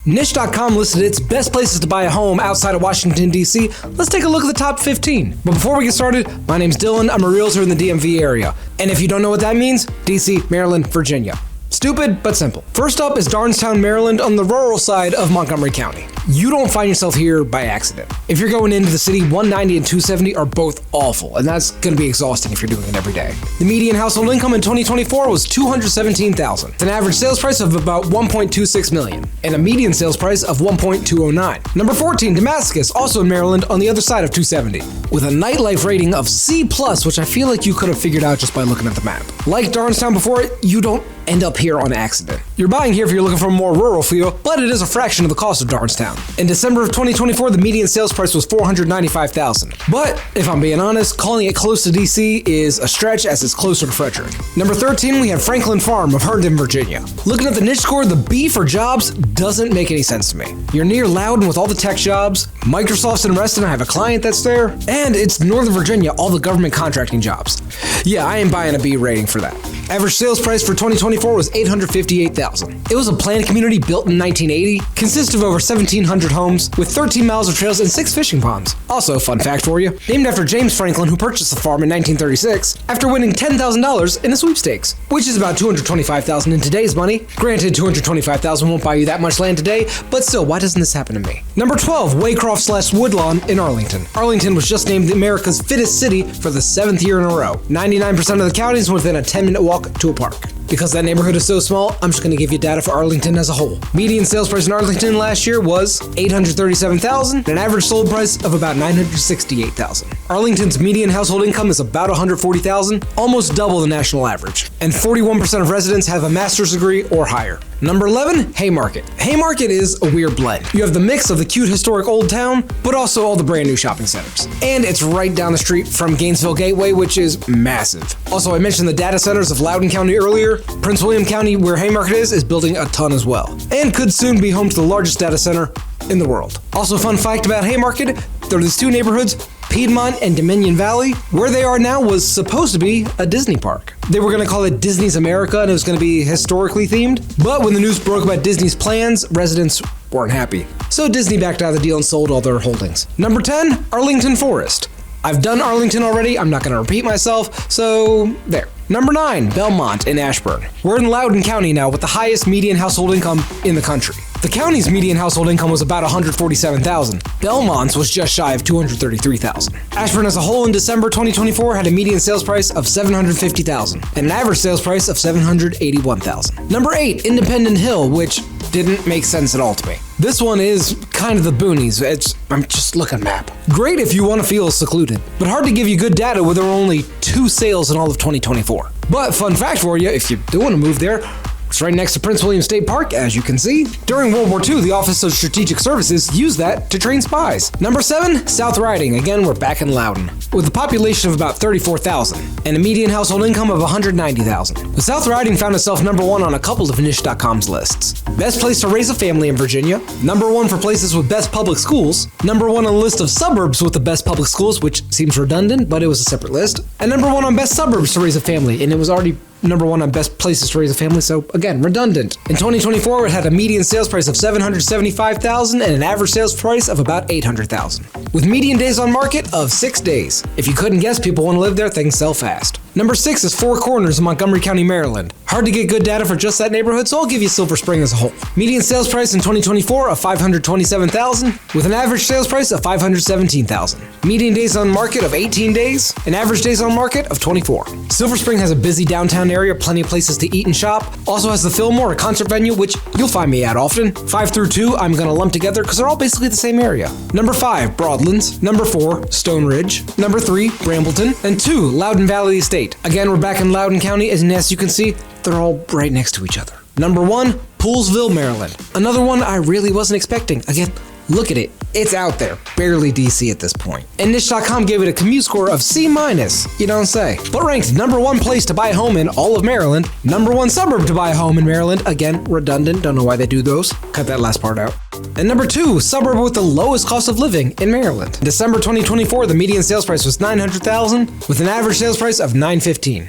Niche.com listed its best places to buy a home outside of Washington, D.C. Let's take a look at the top 15. But before we get started, my name's Dylan. I'm a realtor in the DMV area. And if you don't know what that means, D.C., Maryland, Virginia. Stupid, but simple. First up is Darnestown, Maryland, on the rural side of Montgomery County. You don't find yourself here by accident. If you're going into the city, 190 and 270 are both awful, and that's going to be exhausting if you're doing it every day. The median household income in 2024 was $217,000, with an average sales price of about $1.26 million, and a median sales price of $1.209. Number 14, Damascus, also in Maryland, on the other side of 270, with a nightlife rating of C+, which I feel like you could have figured out just by looking at the map. Like Darnestown before it, you don't end up here on accident. You're buying here if you're looking for a more rural feel, but it is a fraction of the cost of Darnestown. In December of 2024, the median sales price was $495,000. But if I'm being honest, calling it close to DC is a stretch as it's closer to Frederick. Number 13, we have Franklin Farm of Herndon, Virginia. Looking at the niche score, the B for jobs doesn't make any sense to me. You're near Loudoun with all the tech jobs, Microsoft's in Reston, I have a client that's there, and it's Northern Virginia, all the government contracting jobs. Yeah, I ain't buying a B rating for that. Average sales price for 2024 was $858,000. It was a planned community built in 1980, consisted of over 1,700 homes, with 13 miles of trails and 6 fishing ponds. Also, fun fact for you, named after James Franklin, who purchased the farm in 1936 after winning $10,000 in a sweepstakes, which is about $225,000 in today's money. Granted, $225,000 won't buy you that much land today, but still, why doesn't this happen to me? Number 12, Waycroft/Woodlawn in Arlington. Arlington was just named America's fittest city for the 7th year in a row. 99% of the county is within a 10-minute walk to a park. Because that neighborhood is so small, I'm just going to give you data for Arlington as a whole. Median sales price in Arlington last year was $837,000, and an average sold price of about $968,000. Arlington's median household income is about $140,000, almost double the national average. And 41% of residents have a master's degree or higher. Number 11, Haymarket. Haymarket is a weird blend. You have the mix of the cute historic old town, but also all the brand new shopping centers. And it's right down the street from Gainesville Gateway, which is massive. Also, I mentioned the data centers of Loudoun County earlier. Prince William County, where Haymarket is building a ton as well, and could soon be home to the largest data center in the world. Also, fun fact about Haymarket, there are these two neighborhoods, Piedmont and Dominion Valley. Where they are now was supposed to be a Disney park. They were going to call it Disney's America, and it was going to be historically themed, but when the news broke about Disney's plans, residents weren't happy. So Disney backed out of the deal and sold all their holdings. Number 10, Arlington Forest. I've done Arlington already, I'm not going to repeat myself, so there. Number 9, Belmont in Ashburn. We're in Loudoun County now with the highest median household income in the country. The county's median household income was about $147,000. Belmont's was just shy of $233,000. Ashburn as a whole in December 2024 had a median sales price of $750,000 and an average sales price of $781,000. Number 8, Independent Hill, which didn't make sense at all to me. This one is kind of the boonies. I'm just looking at a map. Great if you want to feel secluded, but hard to give you good data where there were only 2 sales in all of 2024. But fun fact for you, if you do want to move there, it's right next to Prince William State Park, as you can see. During World War II, the Office of Strategic Services used that to train spies. Number 7, South Riding. Again, we're back in Loudoun. With a population of about 34,000 and a median household income of $190,000. The South Riding found itself number 1 on a couple of Niche.com's lists. Best place to raise a family in Virginia. Number 1 for places with best public schools. Number 1 on the list of suburbs with the best public schools, which seems redundant, but it was a separate list. And number 1 on best suburbs to raise a family, and it was already number 1 on best places to raise a family, so again, redundant. In 2024, it had a median sales price of $775,000 and an average sales price of about $800,000, with median days on market of 6 days. If you couldn't guess, people want to live there, things sell fast. Number 6 is Four Corners in Montgomery County, Maryland. Hard to get good data for just that neighborhood, so I'll give you Silver Spring as a whole. Median sales price in 2024 of $527,000, with an average sales price of $517,000. Median days on market of 18 days, and average days on market of 24. Silver Spring has a busy downtown area, plenty of places to eat and shop. Also has the Fillmore, a concert venue, which you'll find me at often. 5 through 2, I'm gonna lump together because they're all basically the same area. Number 5, Broadlands. Number 4, Stone Ridge. Number 3, Brambleton. And 2, Loudoun Valley Estate. Again, we're back in Loudoun County, and as you can see, they're all right next to each other. Number 1, Poolesville, Maryland. Another one I really wasn't expecting. Again, look at it. It's out there. Barely DC at this point. And Niche.com gave it a commute score of C-. You don't say. But ranked number 1 place to buy a home in all of Maryland. Number 1 suburb to buy a home in Maryland. Again, redundant. Don't know why they do those. Cut that last part out. And number 2, suburb with the lowest cost of living in Maryland. In December 2024, the median sales price was $900,000 with an average sales price of $915.